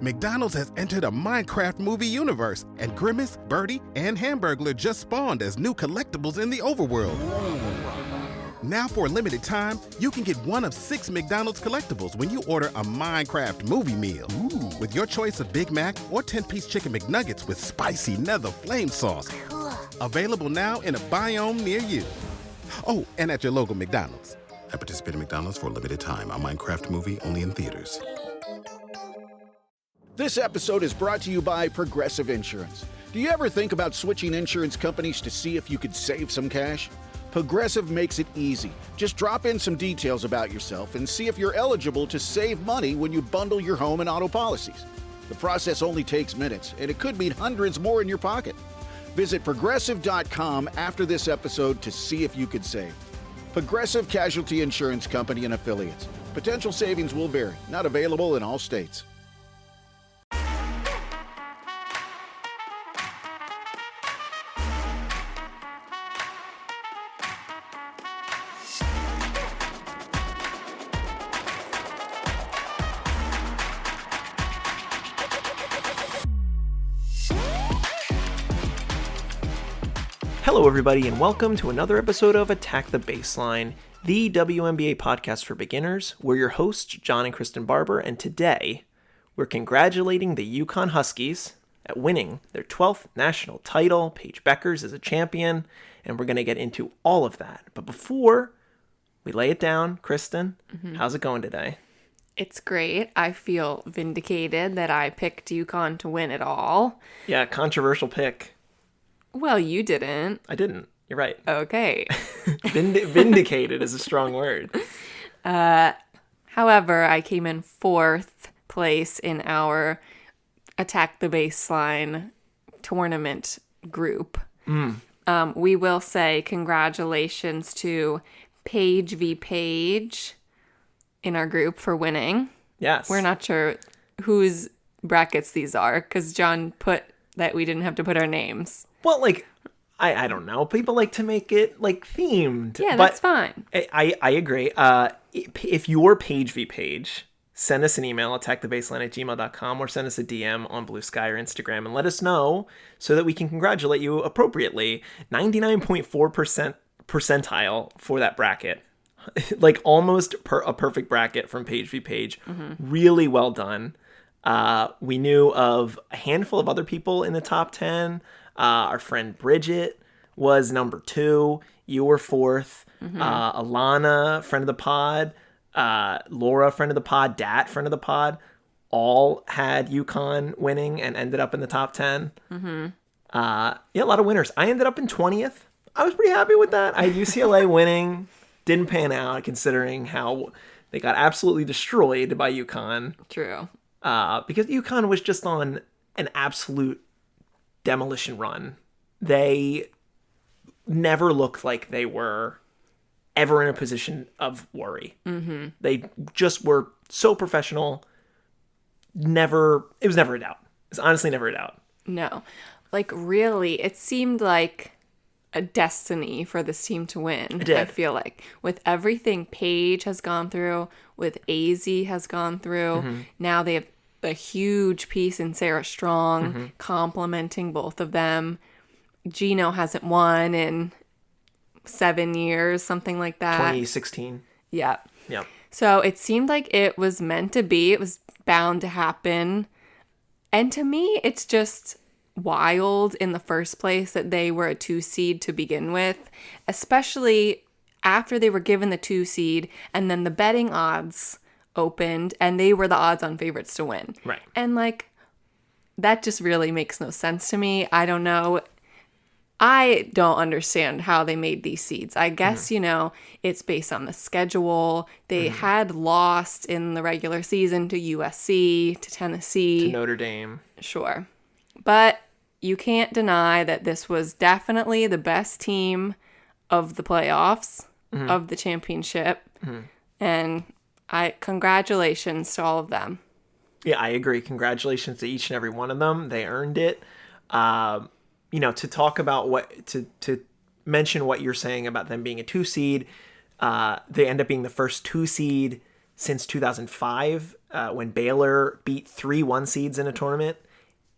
McDonald's has entered a Minecraft movie universe, and Grimace, Birdie, and Hamburglar just spawned as new collectibles in the overworld. Now for a limited time, you can get one of 6 McDonald's collectibles when you order a Minecraft movie meal. Ooh. With your choice of Big Mac or 10-piece chicken McNuggets with spicy nether flame sauce. Available now in a biome near you. Oh, and at your local McDonald's. At participating McDonald's for a limited time. A Minecraft movie only in theaters. This episode is brought to you by Progressive Insurance. Do you ever think about switching insurance companies to see if you could save some cash? Progressive makes it easy. Just drop in some details about yourself and see if you're eligible to save money when you bundle your home and auto policies. The process only takes minutes, and it could mean hundreds more in your pocket. Visit Progressive.com after this episode to see if you could save. Progressive Casualty Insurance Company and Affiliates. Potential savings will vary. Not available in all states. Hello everybody and welcome to another episode of Attack the Baseline, the WNBA podcast for beginners. We're your hosts, John and Kristen Barber, and today we're congratulating the UConn Huskies at winning their 12th national title. Paige Bueckers is a champion, and we're going to get into all of that. But before we lay it down, Kristen, how's it going today? It's great. I feel vindicated that I picked UConn to win it all. Yeah, controversial pick. Well, you didn't. I didn't. You're right. Okay. Vindicated is a strong word. However, I came in 4th place in our Attack the Baseline tournament group. We will say congratulations to Paige v. Paige in our group for winning. Yes. We're not sure whose brackets these are because John put that we didn't have to put our names. Well, like, I don't know. People like to make it, like, themed. Yeah, that's fine. I agree. If you're Paige v. Paige, send us an email, attackthebaseline@gmail.com, or send us a DM on Bluesky or Instagram and let us know so that we can congratulate you appropriately. 99.4% percentile for that bracket. Like, almost a perfect bracket from Paige v. Paige. Really well done. We knew of a handful of other people in the top 10. Our friend Bridget was number 2. You were 4th. Alana, friend of the pod. Laura, friend of the pod. Dat, friend of the pod. All had UConn winning and ended up in the top 10. Yeah, a lot of winners. I ended up in 20th. I was pretty happy with that. I had UCLA winning. Didn't pan out considering how they got absolutely destroyed by UConn. True. Because UConn was just on an absolute demolition run. They never looked like they were ever in a position of worry. They just were so professional. It was never a doubt. It's honestly never a doubt. No. Like, really, it seemed like a destiny for this team to win. It did. I feel like. With everything Paige has gone through, with AZ has gone through, now they have a huge piece in Sarah Strong, complimenting both of them. Gino hasn't won in 7 years, something like that. 2016. Yeah. Yeah. So it seemed like it was meant to be. It was bound to happen. And to me, it's just wild in the first place that they were a 2 seed to begin with, especially after they were given the 2 seed and then the betting odds opened and they were the odds-on favorites to win. Right. And like, that just really makes no sense to me. I don't know. I don't understand how they made these seeds. I guess, it's based on the schedule. They had lost in the regular season to USC, to Tennessee. To Notre Dame. Sure. But you can't deny that this was definitely the best team of the playoffs, of the championship. And congratulations to all of them. Yeah, I agree. Congratulations to each and every one of them. They earned it. To talk about to mention what you're saying about them being a 2 seed, they end up being the first 2 seed since 2005 when Baylor beat 3 1-seeds in a tournament.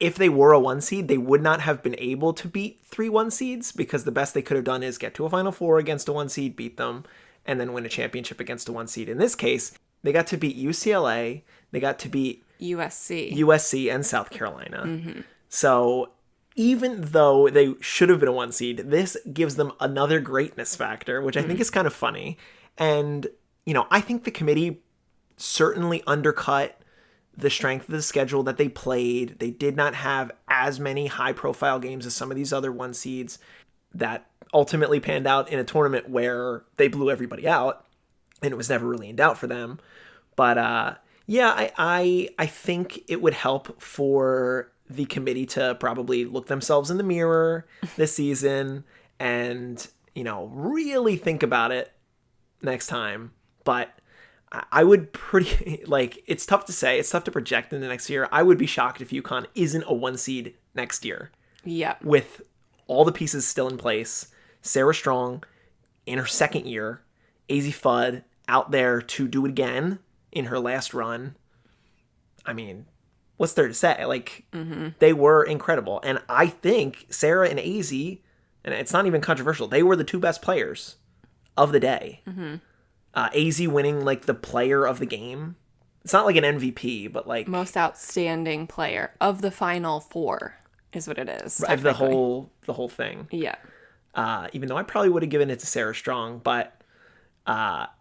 If they were a 1 seed, they would not have been able to beat 3 1-seeds because the best they could have done is get to a Final Four against a 1 seed, beat them, and then win a championship against a 1 seed. In this case, they got to beat UCLA, they got to beat USC and South Carolina. So even though they should have been a 1 seed, this gives them another greatness factor, which I think is kind of funny. And, I think the committee certainly undercut the strength of the schedule that they played. They did not have as many high-profile games as some of these other 1 seeds that ultimately panned out in a tournament where they blew everybody out, and it was never really in doubt for them. But I think it would help for the committee to probably look themselves in the mirror this season and, really think about it next time. But I would it's tough to say. It's tough to project in the next year. I would be shocked if UConn isn't a 1 seed next year. Yeah. With all the pieces still in place. Sarah Strong in her second year. Azzi Fudd out there to do it again in her last run. I mean, what's there to say? They were incredible. And I think Sarah and Azzi, and it's not even controversial, they were the 2 best players of the day. Azzi winning the player of the game. It's not like an MVP, but most outstanding player of the Final Four is what it is. Right, the whole thing. Yeah. Even though I probably would have given it to Sarah Strong, but Azzi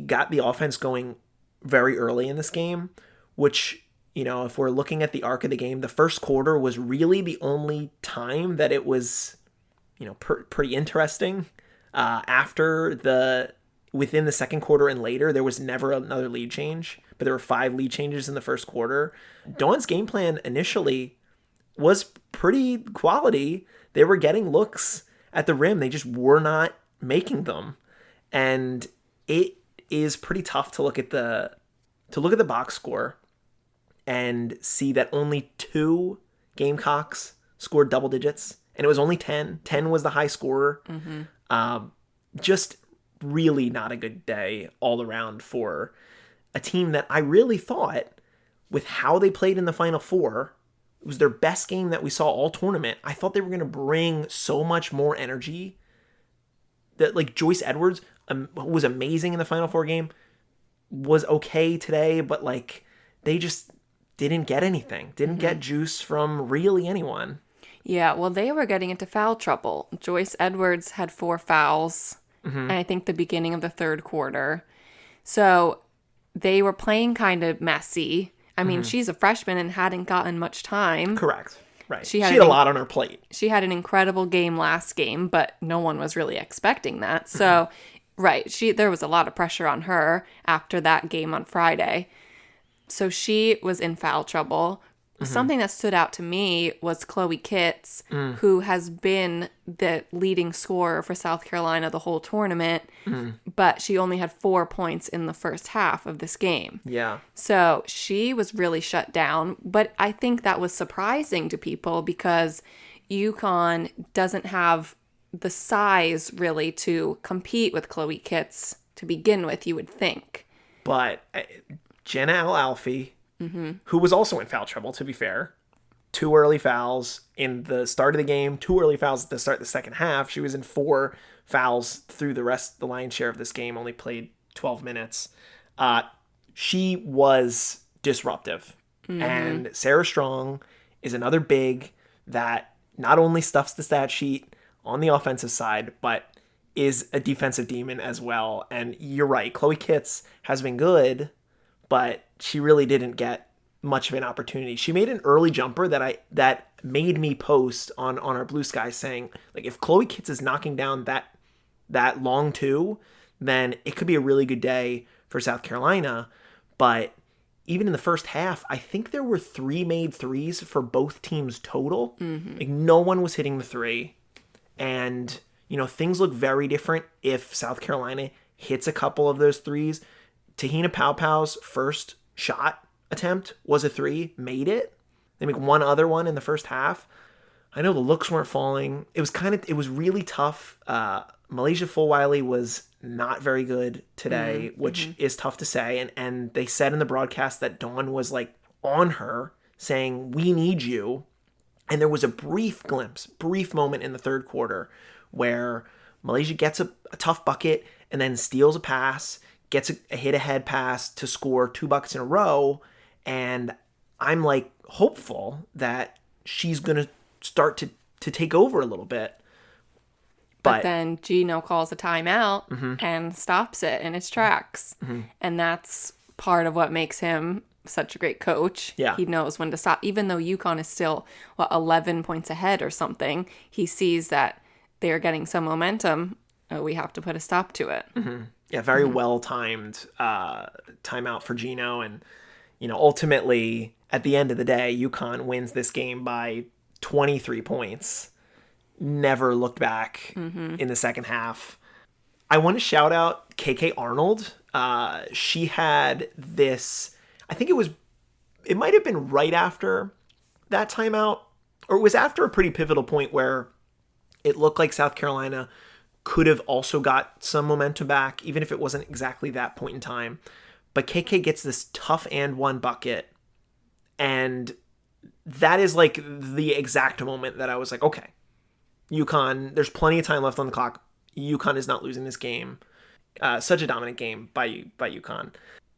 got the offense going very early in this game, which if we're looking at the arc of the game, the first quarter was really the only time that it was pretty interesting. Within the second quarter and later, there was never another lead change, but there were 5 lead changes in the first quarter. Dawn's game plan initially was pretty quality. They were getting looks at the rim. They just were not making them. And it is pretty tough to look at the box score and see that only 2 Gamecocks scored double digits, and it was only 10. 10 was the high scorer. Just really not a good day all around for a team that I really thought, with how they played in the Final Four, it was their best game that we saw all tournament. I thought they were going to bring so much more energy. That Joyce Edwards was amazing in the Final Four game, was okay today, but they just didn't get anything. Didn't get juice from really anyone. Yeah, well, they were getting into foul trouble. Joyce Edwards had 4 fouls, and I think the beginning of the third quarter. So they were playing kind of messy. I mean, she's a freshman and hadn't gotten much time. Correct. Right. She had a lot on her plate. She had an incredible game last game, but no one was really expecting that. So, there was a lot of pressure on her after that game on Friday. So she was in foul trouble. Something that stood out to me was Chloe Kitts, who has been the leading scorer for South Carolina the whole tournament, but she only had 4 points in the first half of this game. Yeah. So she was really shut down, but I think that was surprising to people because UConn doesn't have the size really to compete with Chloe Kitts to begin with, you would think. But Jenna Al-Alfi, who was also in foul trouble, to be fair. 2 early fouls in the start of the game, 2 early fouls at the start of the second half. She was in 4 fouls through the lion's share of this game, only played 12 minutes. She was disruptive. And Sarah Strong is another big that not only stuffs the stat sheet on the offensive side, but is a defensive demon as well. And you're right, Chloe Kitts has been good, but she really didn't get much of an opportunity. She made an early jumper that made me post on our Bluesky saying, if Chloe Kitts is knocking down that long 2, then it could be a really good day for South Carolina. But even in the first half, I think there were 3 made threes for both teams total. No one was hitting the 3. And, things look very different if South Carolina hits a couple of those threes. Tahina Paopau's first shot attempt was a 3, made it. They make one other one in the first half. I know the looks weren't falling. It was really tough. Malaysia Fulwiley was not very good today, which is tough to say. And they said in the broadcast that Dawn was like on her saying, we need you. And there was a brief moment in the third quarter where Malaysia gets a tough bucket and then steals a pass, gets a hit-ahead pass to score 2 buckets in a row. And I'm like hopeful that she's going to start to take over a little bit. But then Gino calls a timeout and stops it in its tracks. And that's part of what makes him such a great coach. Yeah. He knows when to stop. Even though UConn is still, 11 points ahead or something, he sees that they're getting some momentum. We have to put a stop to it. Yeah, very well-timed timeout for Gino. And, ultimately, at the end of the day, UConn wins this game by 23 points. Never looked back in the second half. I want to shout out KK Arnold. She had this, I think it might have been right after that timeout, or it was after a pretty pivotal point where it looked like South Carolina could have also got some momentum back, even if it wasn't exactly that point in time. But KK gets this tough and one bucket, and that is like the exact moment that I was like, okay, UConn, there's plenty of time left on the clock. UConn is not losing this game. Such a dominant game by UConn.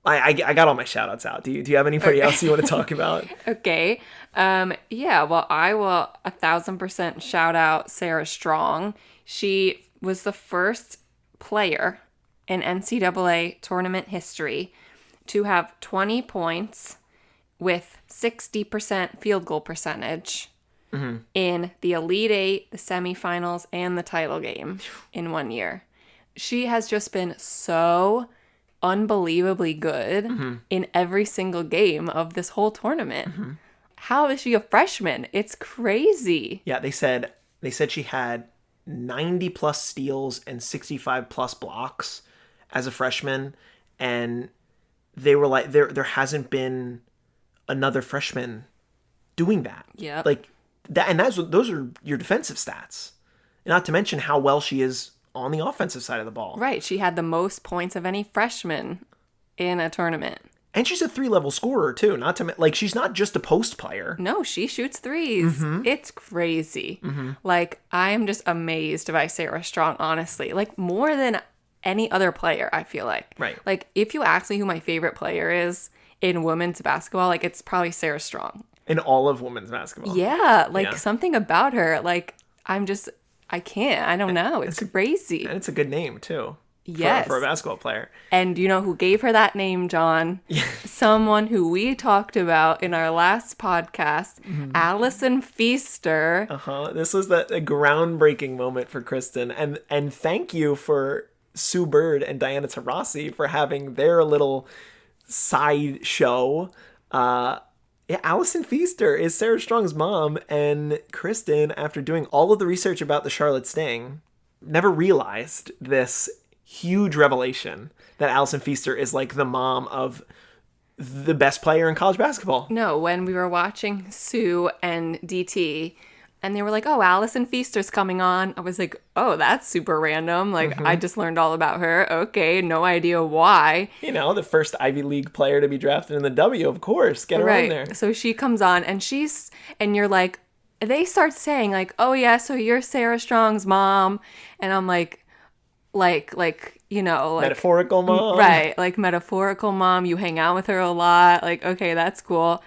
I got all my shout outs out. Do you have anybody else you want to talk about? Okay. Yeah, well, I will 1,000% shout out Sarah Strong. She was the first player in NCAA tournament history to have 20 points with 60% field goal percentage in the Elite Eight, the semifinals, and the title game in 1 year. She has just been so unbelievably good in every single game of this whole tournament. How is she a freshman? It's crazy. Yeah, they said she had 90 plus steals and 65 plus blocks as a freshman, and they were like, there hasn't been another freshman doing that. Yeah, like that, and those are your defensive stats, not to mention how well she is on the offensive side of the ball. Right, she had the most points of any freshman in a tournament. And she's a 3-level scorer too. Not to like, she's not just a post player. No, she shoots threes. It's crazy. Like, I am just amazed by Sarah Strong, honestly. Like, more than any other player, I feel like. Right. Like, if you ask me who my favorite player is in women's basketball, like, it's probably Sarah Strong. In all of women's basketball. Yeah, like something about her. Like, I can't. I don't know. It's crazy. And it's a good name too. Yes. For a basketball player. And you know who gave her that name, John? Someone who we talked about in our last podcast, Allison Feaster. This was a groundbreaking moment for Kristen. And thank you for Sue Bird and Diana Taurasi for having their little side show. Yeah, Allison Feaster is Sarah Strong's mom, and Kristen, after doing all of the research about the Charlotte Sting, never realized this huge revelation that Allison Feaster is like the mom of the best player in college basketball. No, when we were watching Sue and DT, and they were like, oh, Allison Feaster's coming on. I was like, oh, that's super random. Like, I just learned all about her. Okay, no idea why. The first Ivy League player to be drafted in the W, of course. Get her on there. So she comes on, and you're like, they start saying, like, oh, yeah, so you're Sarah Strong's mom. And I'm like, metaphorical mom. Right, like metaphorical mom. You hang out with her a lot. Like, okay, that's cool.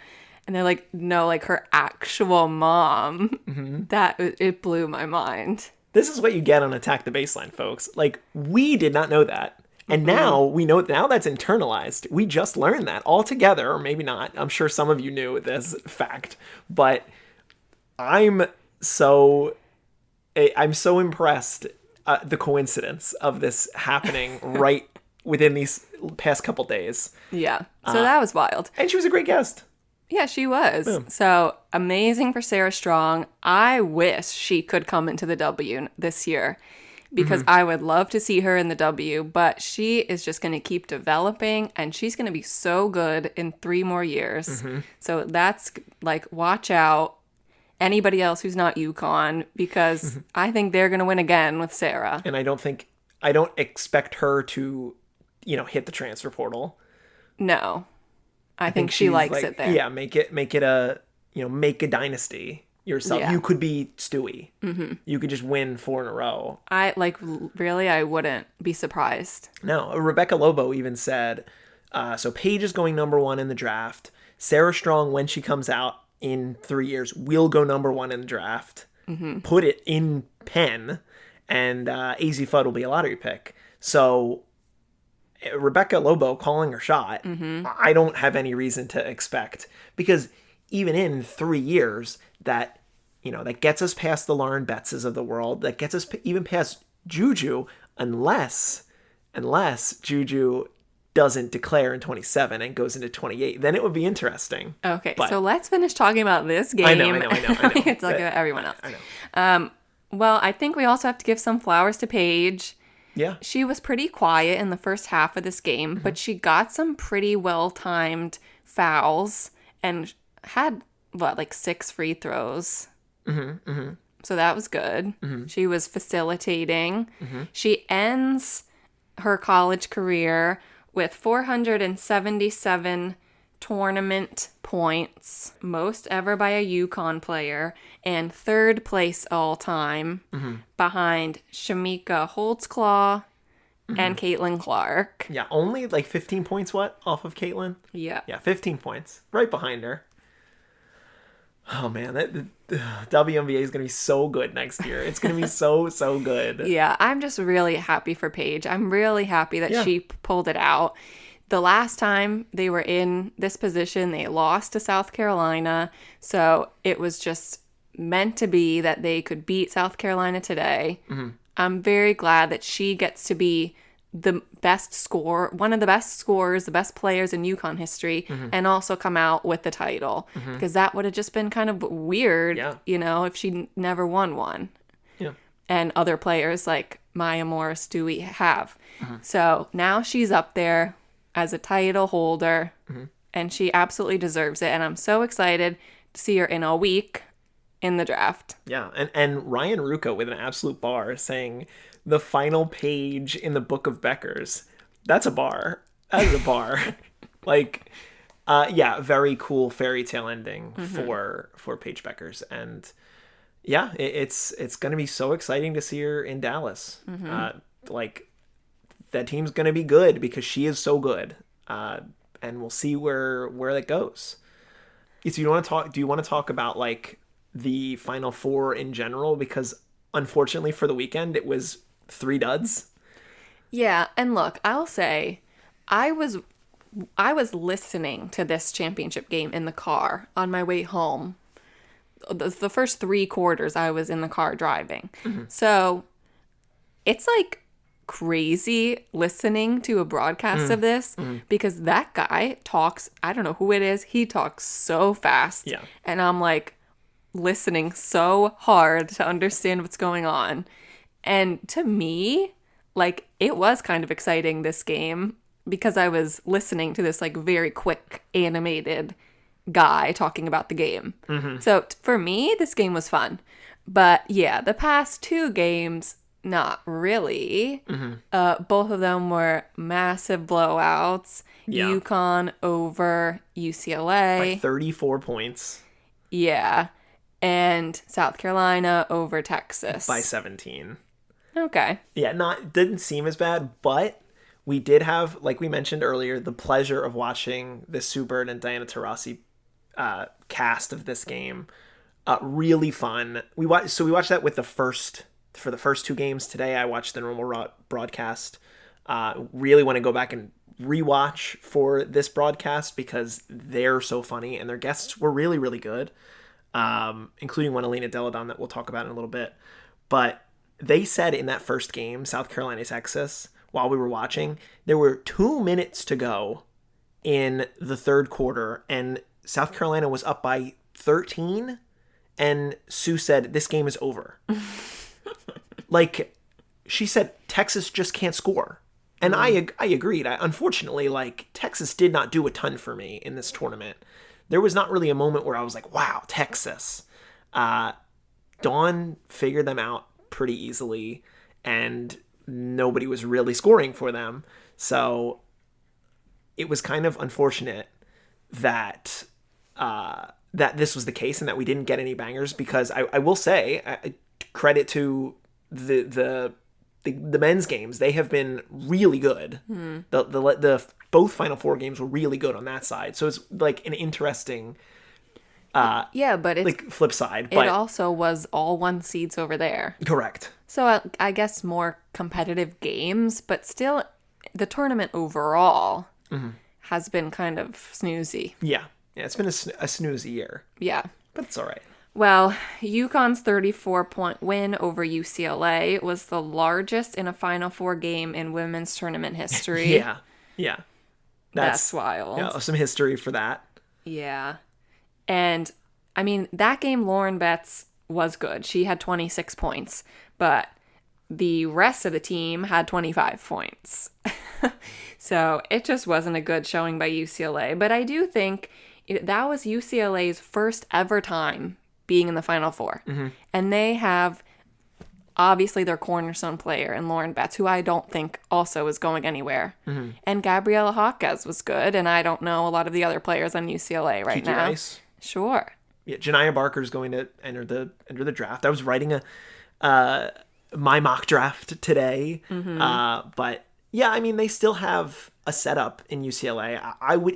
And they're like, no, like her actual mom. It blew my mind. This is what you get on Attack the Baseline, folks. Like, we did not know that. And now we know, now that's internalized. We just learned that all together, or maybe not. I'm sure some of you knew this fact. But I'm so impressed the coincidence of this happening right within these past couple days. Yeah. So that was wild. And she was a great guest. Yeah, she was. Boom. So amazing for Sarah Strong. I wish she could come into the W this year because I would love to see her in the W, but she is just going to keep developing and she's going to be so good in 3 more years. So that's like, watch out. Anybody else who's not UConn, because I think they're going to win again with Sarah. And I don't think I don't expect her to, hit the transfer portal. No. I think she she's likes it there. Yeah, make it a, make a dynasty yourself. Yeah. You could be Stewie. Mm-hmm. You could just win 4 in a row. I wouldn't be surprised. No, Rebecca Lobo even said, so Paige is going number 1 in the draft. Sarah Strong, when she comes out in 3 years, will go number 1 in the draft. Mm-hmm. Put it in pen, and AZ Fudd will be a lottery pick. So Rebecca Lobo calling her shot, I don't have any reason to expect, because even in 3 years, that gets us past the Lauren Bettses of the world, that gets us even past Juju, unless Juju doesn't declare in 27 and goes into 28, then it would be interesting. Okay, so let's finish talking about this game. I know. We can talk about everyone else. I know. Well, I think we also have to give some flowers to Paige. Yeah. She was pretty quiet in the first half of this game, but she got some pretty well-timed fouls and had, 6 free throws. So that was good. She was facilitating. She ends her college career with 477 tournament points, most ever by a UConn player, and 3rd place all time behind Shamika Holtzclaw and Caitlin Clark. Yeah, only 15 points off of Caitlin? Yeah. Yeah, 15 points. Right behind her. Oh man, the WNBA is going to be so good next year. It's going to be so good. Yeah, I'm just really happy for Paige. I'm really happy that she pulled it out. The last time they were in this position, they lost to South Carolina. So it was just meant to be that they could beat South Carolina today. I'm very glad that she gets to be the best scorer, one of the best scorers, the best players in UConn history, and also come out with the title. Because that would have just been kind of weird, if she never won one. Yeah. And other players like Maya Morris, Stewie have. So now she's up there as a title holder, and she absolutely deserves it. And I'm so excited to see her in a week in the draft. Yeah, and Ryan Rucco with an absolute bar saying the final page in the book of Bueckers. That's a bar. That is a bar. Very cool fairy tale ending for Paige Bueckers. And yeah, it's going to be so exciting to see her in Dallas. That team's going to be good because she is so good. And we'll see where that goes. So do you want to talk about the Final Four in general? Because unfortunately for the weekend, it was 3 duds. Yeah, and look, I'll say, I was listening to this championship game in the car on my way home. The first 3 quarters, I was in the car driving. So it's crazy listening to a broadcast of this because that guy talks, I don't know who it is, he talks so fast. Yeah. And I'm listening so hard to understand what's going on. And to me, it was kind of exciting, this game, because I was listening to this very quick animated guy talking about the game. So for me, this game was fun. But yeah, the past 2 games, not really. Both of them were massive blowouts. Yeah. UConn over UCLA. By 34 points. Yeah. And South Carolina over Texas. By 17. Okay. Yeah, didn't seem as bad, but we did have, like we mentioned earlier, the pleasure of watching the Sue Bird and Diana Taurasi cast of this game. Really fun. We watched that for the first 2 games today. I watched the normal broadcast. Really want to go back and rewatch for this broadcast because they're so funny and their guests were really, really good, including one Elena Delle Donne that we'll talk about in a little bit. But they said in that first game, South Carolina, Texas, while we were watching, there were 2 minutes to go in the 3rd quarter, and South Carolina was up by 13, and Sue said, "This game is over." She said, Texas just can't score. And I agreed. Unfortunately, Texas did not do a ton for me in this tournament. There was not really a moment where I was like, wow, Texas. Dawn figured them out pretty easily and nobody was really scoring for them. So it was kind of unfortunate that that this was the case and that we didn't get any bangers, because I will say, credit to the men's games. They have been really good. The both Final Four games were really good on that side. So it's like an interesting but it's like flip side. It also was all 1 seeds over there. Correct. So I guess more competitive games, but still the tournament overall has been kind of snoozy. Yeah, it's been a snoozy year. Yeah. But it's all right. Well, UConn's 34-point win over UCLA was the largest in a Final Four game in women's tournament history. Yeah. That's wild. Yeah, some history for that. Yeah. And, I mean, that game, Lauren Betts was good. She had 26 points, but the rest of the team had 25 points. So it just wasn't a good showing by UCLA. But I do think that was UCLA's first ever time being in the Final Four. And they have obviously their cornerstone player in Lauren Betts, who I don't think also is going anywhere. And Gabriela Jaquez was good, and I don't know a lot of the other players on UCLA right now. Rice. Sure. Yeah, Janiyah Barker's going to enter the draft. I was writing my mock draft today, but yeah, I mean, they still have a setup in UCLA.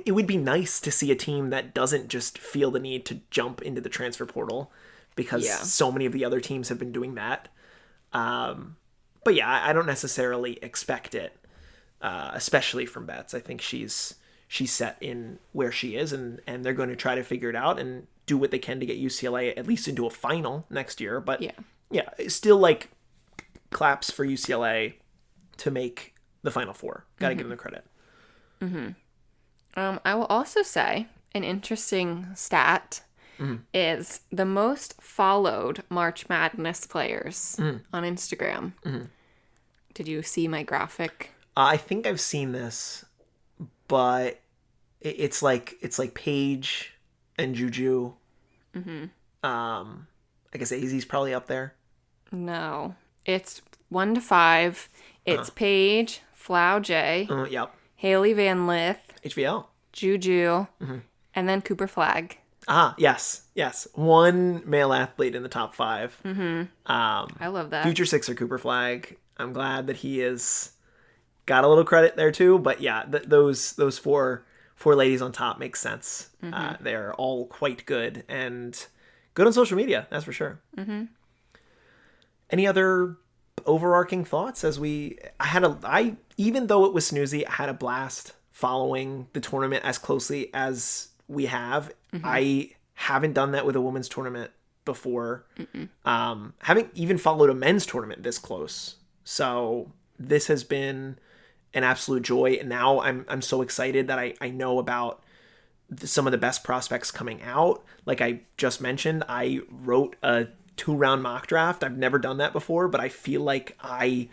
It would be nice to see a team that doesn't just feel the need to jump into the transfer portal, because so many of the other teams have been doing that. But yeah, I don't necessarily expect it, especially from Betts. I think she's set in where she is, and they're going to try to figure it out and do what they can to get UCLA at least into a final next year. But yeah, still like claps for UCLA to make the Final Four. Got to give them the credit. I will also say an interesting stat is the most followed March Madness players on Instagram. Did you see my graphic? I think I've seen this, but it's like Paige and Juju. I guess AZ's probably up there. No, it's 1 to 5. It's Paige, Flau J, Yep. Haley Van Lith, HVL, Juju, and then Cooper Flagg. Yes. One male athlete in the top 5. I love that. Future Sixer Cooper Flagg. I'm glad that he is got a little credit there too. But yeah, those four ladies on top makes sense. They're all quite good and good on social media. That's for sure. Any other overarching thoughts even though it was snoozy, I had a blast following the tournament as closely as we have. I haven't done that with a women's tournament before. Haven't even followed a men's tournament this close. So this has been an absolute joy. And now I'm so excited that I know about some of the best prospects coming out. Like I just mentioned, I wrote a 2-round mock draft. I've never done that before, but I feel like I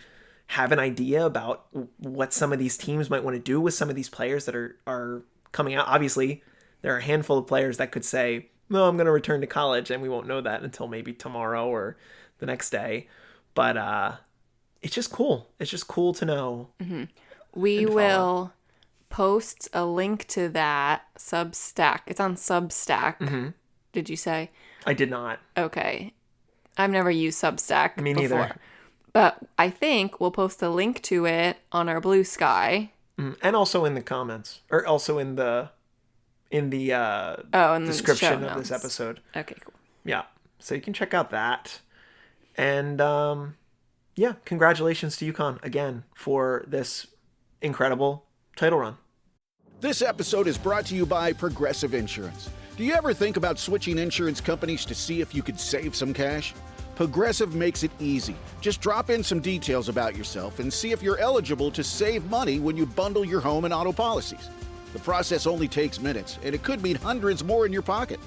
have an idea about what some of these teams might want to do with some of these players that are coming out. Obviously, there are a handful of players that could say, no, I'm going to return to college, and we won't know that until maybe tomorrow or the next day. But it's just cool. It's just cool to know. We will post a link to that Substack. It's on Substack. Did you say? I did not. Okay. I've never used Substack Me neither. before. But I think we'll post a link to it on our Bluesky. And also in the comments. Or also in the description of this episode. Okay, cool. Yeah. So you can check out that. And yeah, congratulations to UConn again for this incredible title run. This episode is brought to you by Progressive Insurance. Do you ever think about switching insurance companies to see if you could save some cash? Progressive makes it easy. Just drop in some details about yourself and see if you're eligible to save money when you bundle your home and auto policies. The process only takes minutes, and it could mean hundreds more in your pocket.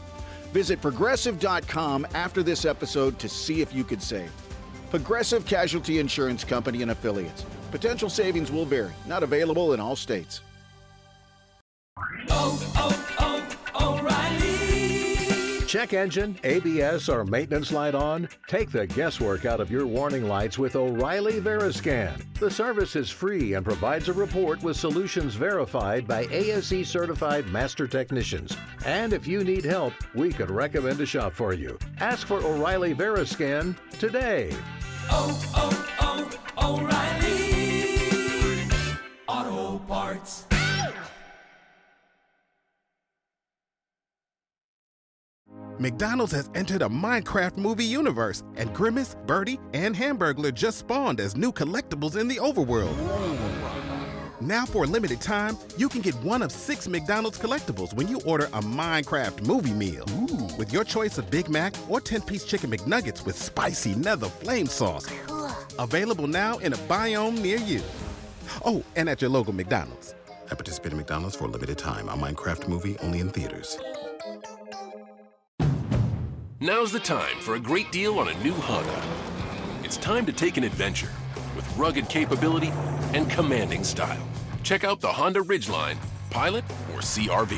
Visit Progressive.com after this episode to see if you could save. Progressive Casualty Insurance Company and Affiliates. Potential savings will vary. Not available in all states. check engine, ABS, or maintenance light on? Take the guesswork out of your warning lights with O'Reilly Veriscan. The service is free and provides a report with solutions verified by ASE certified master technicians. And if you need help, we could recommend a shop for you. Ask for O'Reilly Veriscan today. O'Reilly Auto Parts. McDonald's has entered a Minecraft movie universe, and Grimace, Birdie, and Hamburglar just spawned as new collectibles in the overworld. Now for a limited time, you can get one of 6 McDonald's collectibles when you order a Minecraft movie meal. With your choice of Big Mac or 10-piece chicken McNuggets with spicy nether flame sauce. Available now in a biome near you. Oh, and at your local McDonald's. I participate in McDonald's for a limited time. A Minecraft movie only in theaters. Now's the time for a great deal on a new Honda. It's time to take an adventure with rugged capability and commanding style. Check out the Honda Ridgeline, Pilot, or CR-V.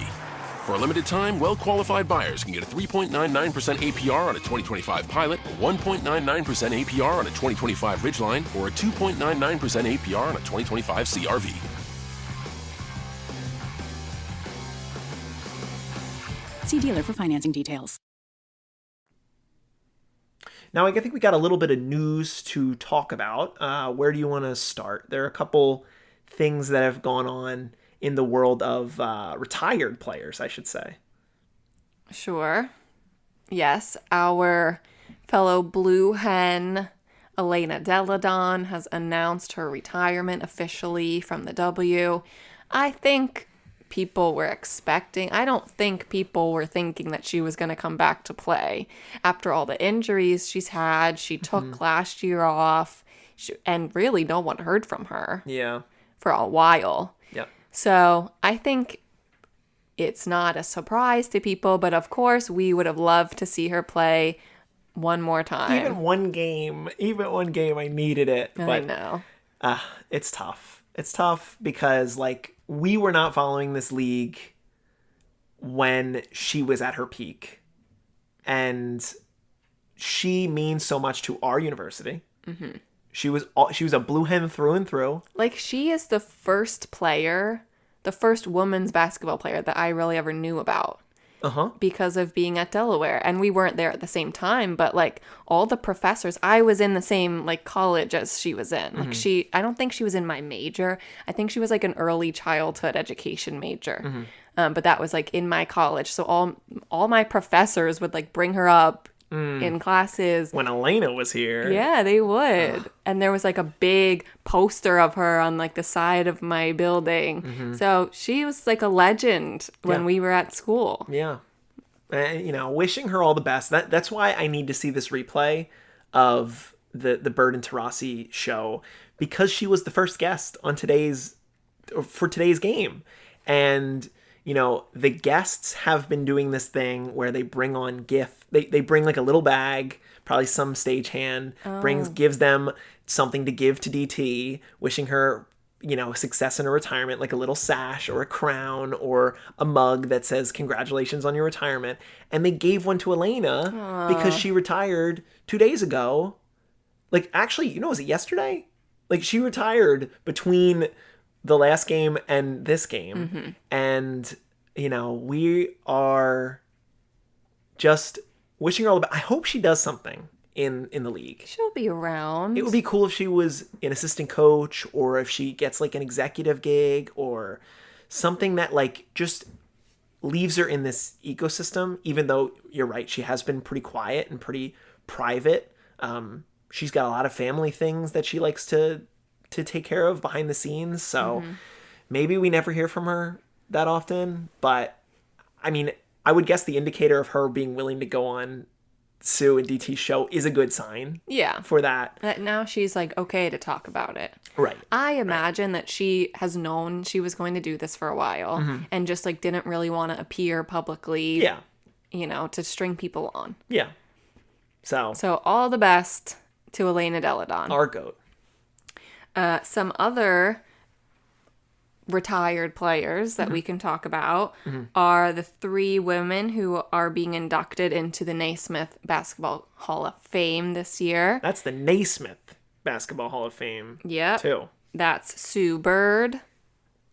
For a limited time, well-qualified buyers can get a 3.99% APR on a 2025 Pilot, a 1.99% APR on a 2025 Ridgeline, or a 2.99% APR on a 2025 CR-V. See dealer for financing details. Now, I think we got a little bit of news to talk about. Where do you want to start? There are a couple things that have gone on in the world of retired players, I should say. Sure. Yes, our fellow Blue Hen, Elena Delle Donne, has announced her retirement officially from the W. I think people were expecting. I don't think people were thinking that she was going to come back to play after all the injuries she's had. She took last year off, and really no one heard from her. Yeah. For a while. Yep. So I think it's not a surprise to people, but of course we would have loved to see her play one more time. Even one game, I needed it. I But know. It's tough. It's tough because, like, we were not following this league when she was at her peak. And she means so much to our university. Mm-hmm. She was a Blue Hen through and through. Like, she is the first women's basketball player that I really ever knew about. Because of being at Delaware. And we weren't there at the same time, but like all the professors, I was in the same like college as she was in. Like I don't think she was in my major. I think she was like an early childhood education major. But that was like in my college. So all my professors would like bring her up in classes. When Elena was here. Yeah, they would. And there was like a big poster of her on like the side of my building. So she was like a legend when we were at school. Yeah. Wishing her all the best. That's why I need to see this replay of the Bird and Taurasi show, because she was the first guest on today's game. And the guests have been doing this thing where they bring on they bring like a little bag, probably some stagehand, gives them something to give to DT, wishing her, success in her retirement, like a little sash or a crown or a mug that says congratulations on your retirement. And they gave one to Elena because she retired 2 days ago. Like, actually, was it yesterday? Like, she retired between the last game and this game. And, we are just wishing her all the best. I hope she does something in the league. She'll be around. It would be cool if she was an assistant coach, or if she gets like an executive gig or something that like just leaves her in this ecosystem, even though you're right, she has been pretty quiet and pretty private. She's got a lot of family things that she likes to take care of behind the scenes. So maybe we never hear from her that often, but I mean, I would guess the indicator of her being willing to go on Sue and DT's show is a good sign. Yeah. For that. Now she's like okay to talk about it. Right. I imagine that she has known she was going to do this for a while and just like didn't really want to appear publicly. Yeah. To string people on. Yeah. So all the best to Elena Delle Donne. Our GOAT. Some other retired players that we can talk about are the 3 women who are being inducted into the Naismith Basketball Hall of Fame this year. That's the Naismith Basketball Hall of Fame. Yep. Too. That's Sue Bird,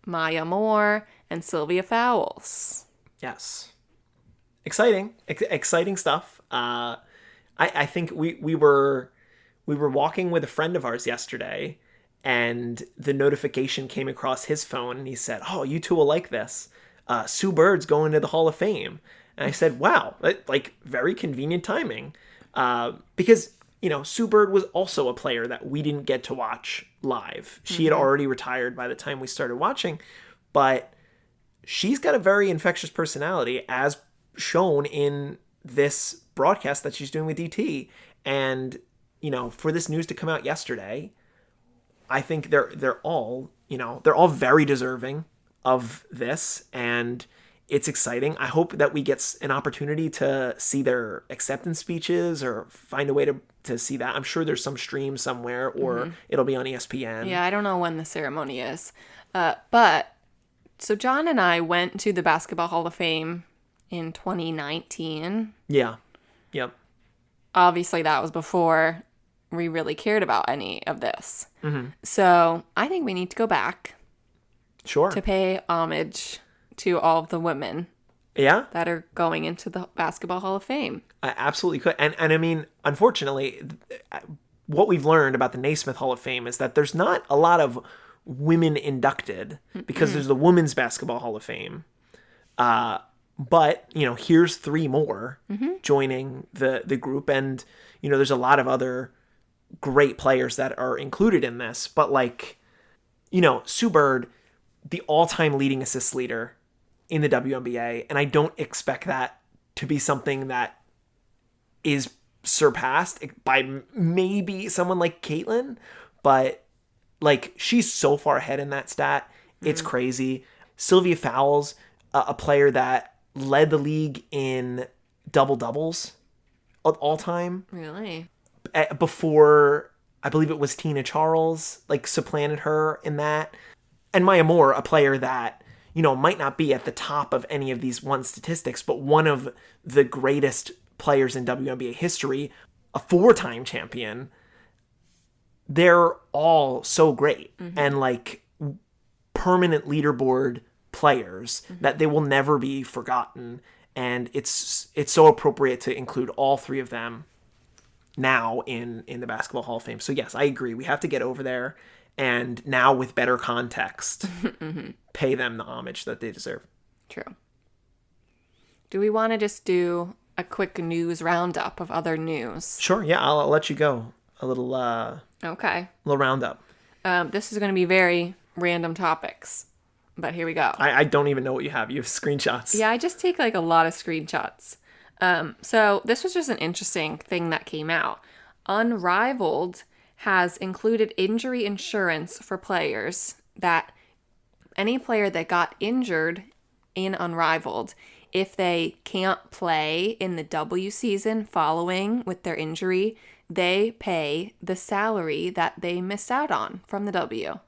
Maya Moore, and Sylvia Fowles. Yes. Exciting. Exciting stuff. I think we were walking with a friend of ours yesterday, and the notification came across his phone, and he said, "Oh, you two will like this. Sue Bird's going to the Hall of Fame." And I said, "Wow, like very convenient timing," because Sue Bird was also a player that we didn't get to watch live. She had already retired by the time we started watching, but she's got a very infectious personality, as shown in this broadcast that she's doing with DT. And for this news to come out yesterday, I think they're all very deserving of this, and it's exciting. I hope that we get an opportunity to see their acceptance speeches or find a way to see that. I'm sure there's some stream somewhere, or it'll be on ESPN. Yeah, I don't know when the ceremony is. But so John and I went to the Basketball Hall of Fame in 2019. Yeah. Yep. Obviously, that was before we really cared about any of this. So I think we need to go back. Sure. To pay homage to all of the women. Yeah. That are going into the Basketball Hall of Fame. I absolutely could. And I mean, unfortunately, what we've learned about the Naismith Hall of Fame is that there's not a lot of women inducted, because there's the Women's Basketball Hall of Fame. But, here's 3 more joining the group. And, there's a lot of other great players that are included in this. But Sue Bird, the all-time leading assist leader in the WNBA, and I don't expect that to be something that is surpassed by maybe someone like Caitlin, but she's so far ahead in that stat. It's crazy. Sylvia Fowles, a player that led the league in double-doubles all time. Really? Before, I believe it was Tina Charles, supplanted her in that. And Maya Moore, a player that, might not be at the top of any of these statistics, but one of the greatest players in WNBA history, a 4-time champion. They're all so great and permanent leaderboard players that they will never be forgotten. And it's so appropriate to include all 3 of them now in the Basketball Hall of Fame. So yes, I agree. We have to get over there, and now with better context, pay them the homage that they deserve. True. Do we want to just do a quick news roundup of other news? Sure. Yeah, I'll let you go. A little okay. Little roundup. This is going to be very random topics, but here we go. I don't even know what you have. You have screenshots. Yeah, I just take a lot of screenshots. So this was just an interesting thing that came out. Unrivaled has included injury insurance for players, that any player that got injured in Unrivaled, if they can't play in the W season following with their injury, they pay the salary that they missed out on from the W.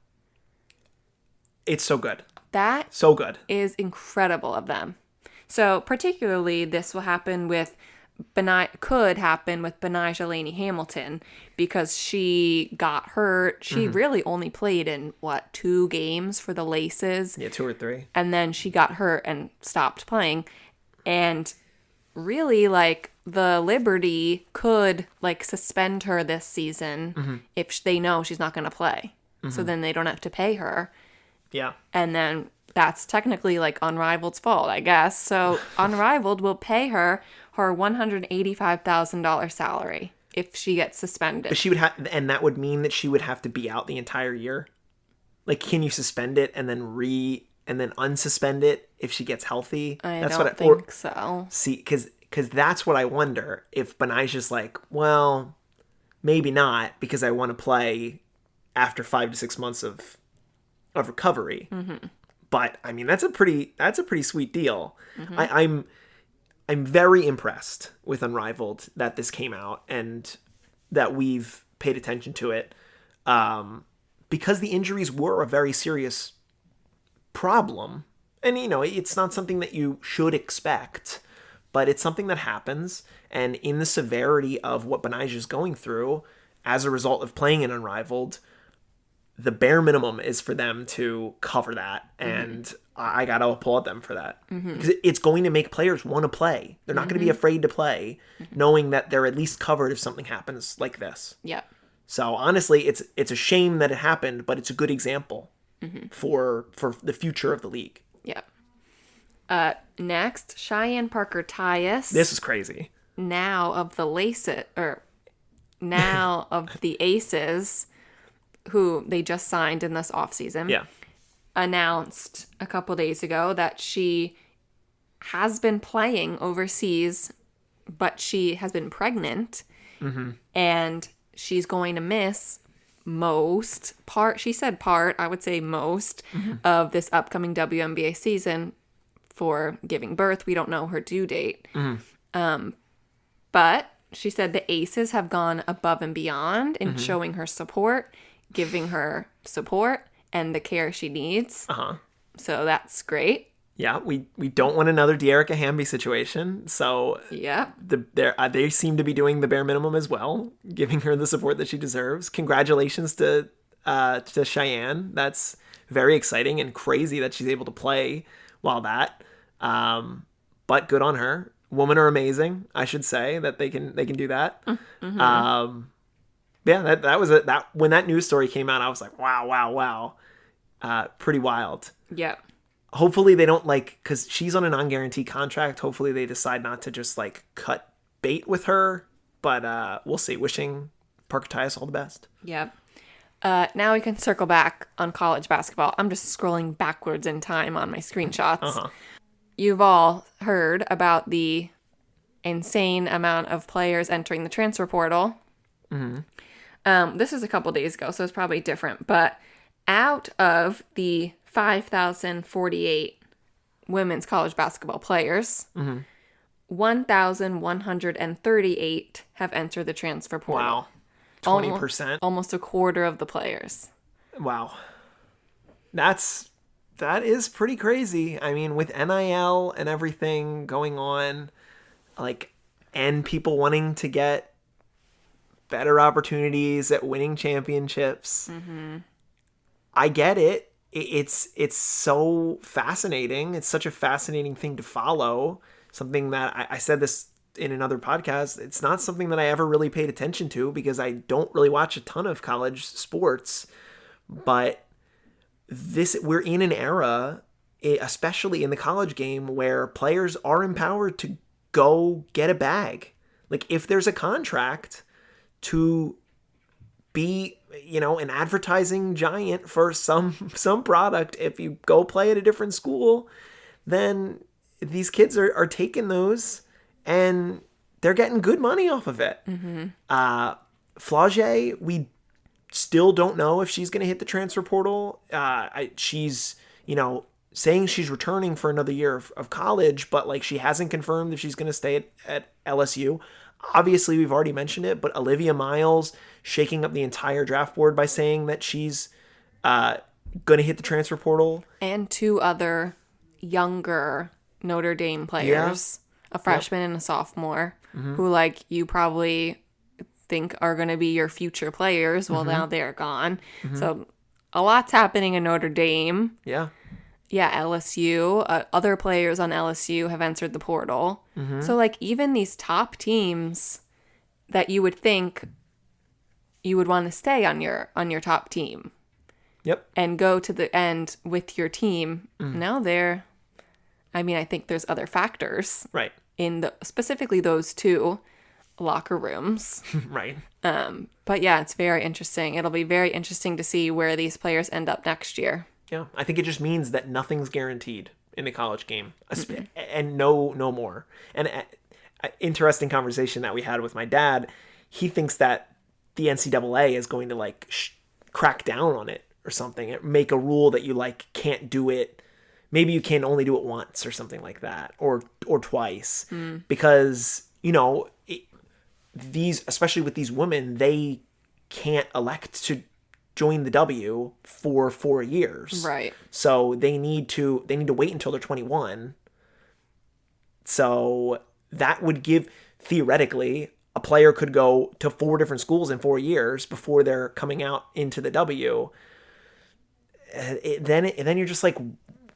It's so good. That so good is incredible of them. So particularly this will happen with could happen with Benijah Laney Hamilton, because she got hurt. She really only played in 2 games for the Laces. Yeah, 2 or 3. And then she got hurt and stopped playing. And really, the Liberty could suspend her this season if they know she's not going to play. So then they don't have to pay her. Yeah. And then that's technically Unrivaled's fault, I guess. So Unrivaled will pay her $185,000 salary if she gets suspended. But she would have, and that would mean that she would have to be out the entire year. Can you suspend it and then unsuspend it if she gets healthy? I don't think so. See, because that's what I wonder, if Benijah's well, maybe not, because I want to play after 5 to 6 months of recovery. But I mean, that's a pretty sweet deal. I'm very impressed with Unrivaled that this came out and that we've paid attention to it, because the injuries were a very serious problem. And, it's not something that you should expect, but it's something that happens. And in the severity of what Betnijah is going through as a result of playing in Unrivaled, the bare minimum is for them to cover that. And I got to applaud them for that. Because it's going to make players want to play. They're not going to be afraid to play, knowing that they're at least covered if something happens like this. Yeah. So honestly, it's a shame that it happened, but it's a good example for the future of the league. Yeah. Next, Cheyenne Parker Tyus. This is crazy. Now of the Aces, who they just signed in this offseason. Yeah. Announced a couple days ago that she has been playing overseas, but she has been pregnant, and she's going to miss she said part, I would say most, of this upcoming WNBA season for giving birth. We don't know her due date. But she said the Aces have gone above and beyond in showing her support, giving her support and the care she needs. So that's great. Yeah, we don't want another De'Erica Hamby situation. So yeah, they seem to be doing the bare minimum as well, giving her the support that she deserves. Congratulations to Cheyenne. That's very exciting and crazy that she's able to play while that. But good on her. Women are amazing. I should say that they can do that. Yeah, that was that when that news story came out, I was like, wow. Pretty wild. Yeah. Hopefully they don't because she's on a non-guaranteed contract. Hopefully they decide not to just cut bait with her. But we'll see. Wishing Parker Tyus all the best. Yeah. Now we can circle back on college basketball. I'm just scrolling backwards in time on my screenshots. You've all heard about the insane amount of players entering the transfer portal. This is a couple days ago, so it's probably different. But out of the 5,048 women's college basketball players, 1,138 have entered the transfer portal. Wow. 20%. Almost a quarter of the players. Wow. That is pretty crazy. I mean, with NIL and everything going on, and people wanting to get better opportunities at winning championships. I get it. It's so fascinating. It's such a fascinating thing to follow. Something that I said this in another podcast. It's not something that I ever really paid attention to because I don't really watch a ton of college sports. But we're in an era, especially in the college game, where players are empowered to go get a bag. If there's a contract to be, an advertising giant for some product, if you go play at a different school, then these kids are taking those and they're getting good money off of it. Flau'jae, we still don't know if she's going to hit the transfer portal. She's, saying she's returning for another year of college, but she hasn't confirmed if she's going to stay at LSU. Obviously, we've already mentioned it, but Olivia Miles shaking up the entire draft board by saying that she's going to hit the transfer portal. And two other younger Notre Dame players, a freshman and a sophomore, who you probably think are going to be your future players. Well, now they're gone. So a lot's happening in Notre Dame. Yeah. Yeah, LSU. Other players on LSU have entered the portal. So, even these top teams that you would think you would want to stay on your top team. Yep. And go to the end with your team. Now I think there's other factors. Right. In specifically those two locker rooms. Right. But yeah, it's very interesting. It'll be very interesting to see where these players end up next year. Yeah, I think it just means that nothing's guaranteed in the college game, and no more. And interesting conversation that we had with my dad. He thinks that the NCAA is going to crack down on it or something, make a rule that you can't do it. Maybe you can only do it once or something like that, or twice, because these, especially with these women, they can't elect to join the W for 4 years. Right. So they need to wait until they're 21. So that would give, theoretically, a player could go to 4 different schools in 4 years before they're coming out into the W. Then you're just like,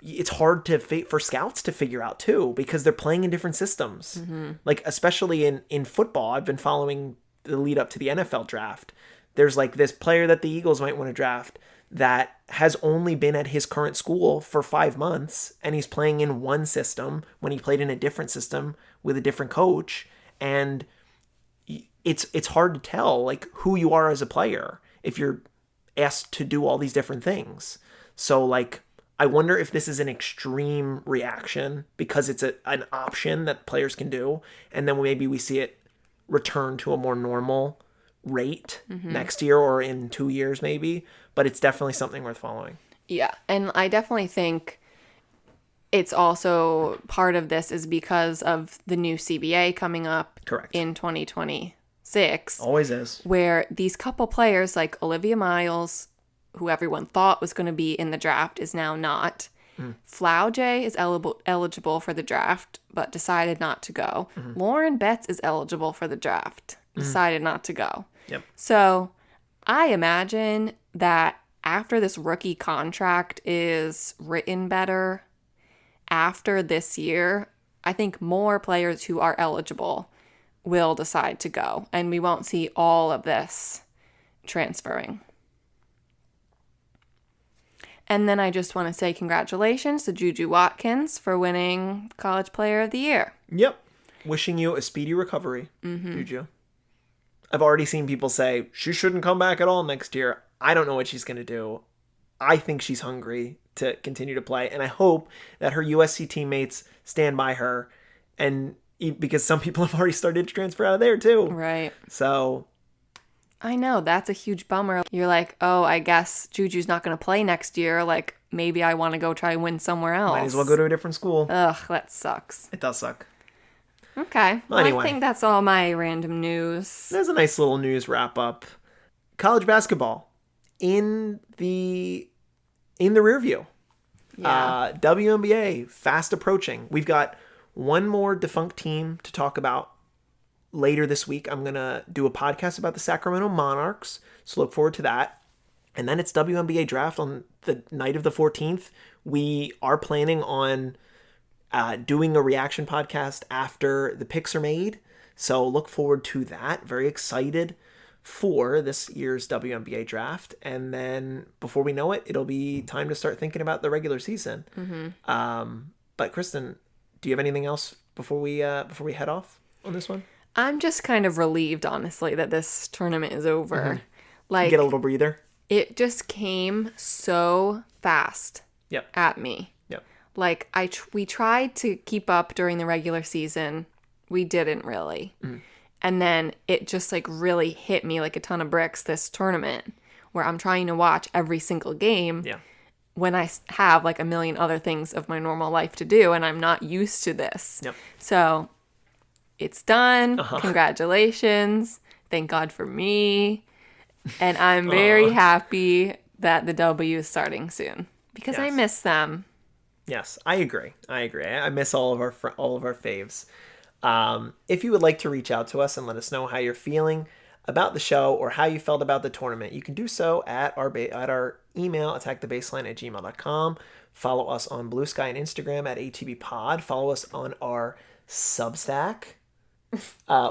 it's hard for scouts to figure out too, because they're playing in different systems. Mm-hmm. Like, especially in football, I've been following the lead up to the NFL draft. There's like this player that the Eagles might want to draft that has only been at his current school for 5 months, and he's playing in one system when he played in a different system with a different coach. And it's hard to tell like who you are as a player if you're asked to do all these different things. So like, I wonder if this is an extreme reaction because it's an option that players can do, and then maybe we see it return to a more normal rate next year or in 2 years maybe. But it's definitely something worth following. Yeah, and I definitely think it's also part of this is because of the new CBA coming up. Correct. In 2026. Always is. Where these couple players like Olivia Miles, who everyone thought was going to be in the draft, is now not. Flau J is eligible for the draft, but decided not to go. Lauren Betts is eligible for the draft, decided not to go. Yep. So I imagine that after this rookie contract is written better, after this year, I think more players who are eligible will decide to go, and we won't see all of this transferring. And then I just want to say congratulations to Juju Watkins for winning College Player of the Year. Yep. Wishing you a speedy recovery, Juju. I've already seen people say she shouldn't come back at all next year. I don't know what she's going to do. I think she's hungry to continue to play, and I hope that her USC teammates stand by her, and because some people have already started to transfer out of there too. Right. So I know, that's a huge bummer. You're like, oh, I guess Juju's not going to play next year. Like, maybe I want to go try and win somewhere else. Might as well go to a different school. Ugh, that sucks. It does suck. Okay. Well, anyway, I think that's all my random news. There's a nice little news wrap up. College basketball in the rear view. Yeah. WNBA fast approaching. We've got one more defunct team to talk about later this week. I'm going to do a podcast about the Sacramento Monarchs, so look forward to that. And then it's WNBA draft on the night of the 14th. We are planning on doing a reaction podcast after the picks are made, so look forward to that. Very excited for this year's WNBA draft. And then before we know it, it'll be time to start thinking about the regular season. But Kristen, do you have anything else before we head off on this one? I'm just kind of relieved, honestly, that this tournament is over. Like, get a little breather. It just came so fast at me. Yep. Like, we tried to keep up during the regular season. We didn't really. And then it just like really hit me like a ton of bricks this tournament, where I'm trying to watch every single game when I have like a million other things of my normal life to do, and I'm not used to this. So it's done. Congratulations. Thank God for me. And I'm very happy that the W is starting soon because I miss them. Yes, I agree. I miss all of our faves. If you would like to reach out to us and let us know how you're feeling about the show or how you felt about the tournament, you can do so at our email, attackthebaseline@gmail.com. Follow us on Bluesky and Instagram at ATBPod. Follow us on our Substack,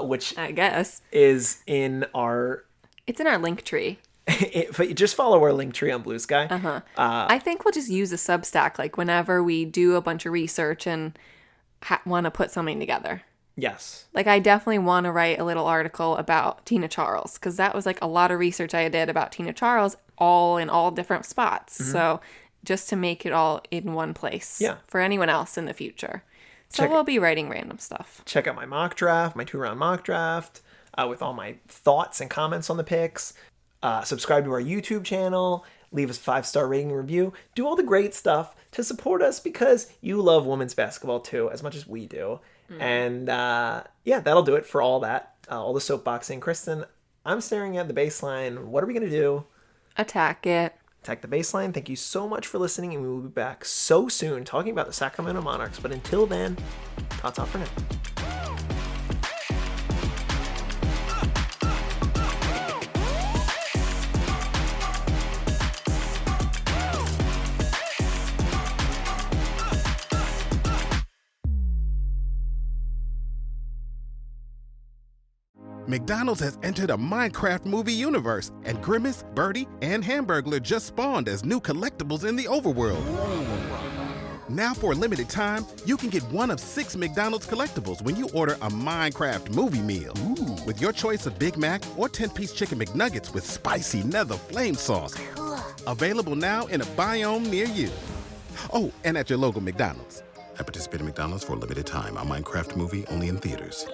which I guess is in our... It's in our link tree. Just follow our link tree on Bluesky. I think we'll just use a Substack like whenever we do a bunch of research and want to put something together. Yes. Like, I definitely want to write a little article about Tina Charles, because that was like a lot of research I did about Tina Charles, all in all different spots. So just to make it all in one place for anyone else in the future. So we'll be writing random stuff. Check out my mock draft, my 2-round mock draft, with all my thoughts and comments on the picks. Subscribe to our YouTube channel. Leave us a 5-star rating and review. Do all the great stuff to support us, because you love women's basketball too, as much as we do. And that'll do it for all that. All the soapboxing. Kristen, I'm staring at the baseline. What are we going to do Attack it. Attack the Baseline. Thank you so much for listening, and we will be back so soon talking about the Sacramento Monarchs. But until then, ta-ta for now. McDonald's has entered a Minecraft movie universe, and Grimace, Birdie, and Hamburglar just spawned as new collectibles in the overworld. Now for a limited time, you can get one of 6 McDonald's collectibles when you order a Minecraft movie meal. With your choice of Big Mac or 10-piece chicken McNuggets with spicy nether flame sauce. Available now in a biome near you. Oh, and at your local McDonald's. At participating McDonald's for a limited time. A Minecraft movie only in theaters.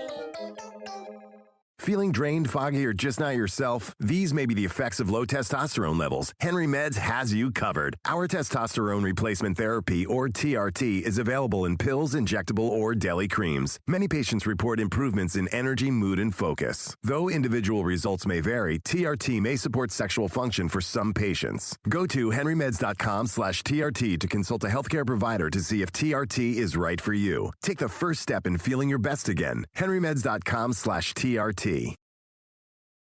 Feeling drained, foggy, or just not yourself? These may be the effects of low testosterone levels. Henry Meds has you covered. Our testosterone replacement therapy, or TRT, is available in pills, injectable, or deli creams. Many patients report improvements in energy, mood, and focus. Though individual results may vary, TRT may support sexual function for some patients. Go to henrymeds.com/TRT to consult a healthcare provider to see if TRT is right for you. Take the first step in feeling your best again. henrymeds.com/TRT.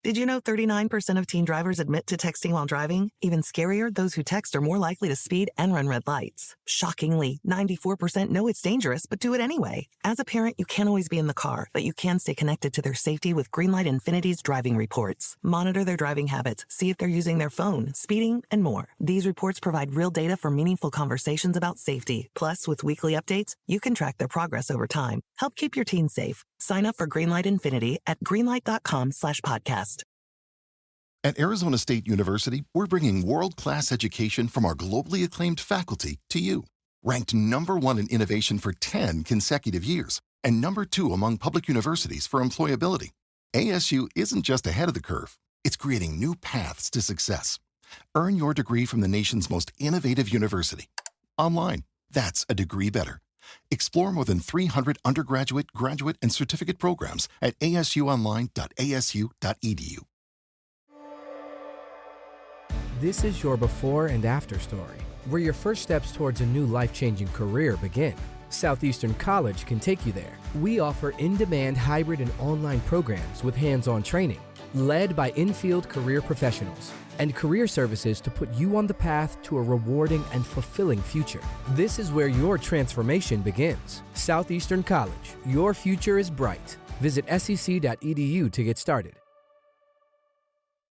Did you know 39% of teen drivers admit to texting while driving? Even scarier, those who text are more likely to speed and run red lights. Shockingly, 94% know it's dangerous but do it anyway. As a parent, you can't always be in the car, but you can stay connected to their safety with Greenlight Infinity's driving reports. Monitor their driving habits, see if they're using their phone, speeding, and more. These reports provide real data for meaningful conversations about safety. Plus, with weekly updates, you can track their progress over time. Help keep your teens safe. Sign up for Greenlight Infinity at greenlight.com/podcast. At Arizona State University, we're bringing world-class education from our globally acclaimed faculty to you. Ranked #1 in innovation for 10 consecutive years and #2 among public universities for employability, ASU isn't just ahead of the curve, it's creating new paths to success. Earn your degree from the nation's most innovative university. Online, that's a degree better. Explore more than 300 undergraduate, graduate, and certificate programs at asuonline.asu.edu. This is your before and after story, where your first steps towards a new life-changing career begin. Southeastern College can take you there. We offer in-demand hybrid and online programs with hands-on training, led by in-field career professionals, and career services to put you on the path to a rewarding and fulfilling future. This is where your transformation begins. Southeastern College, your future is bright. Visit sec.edu to get started.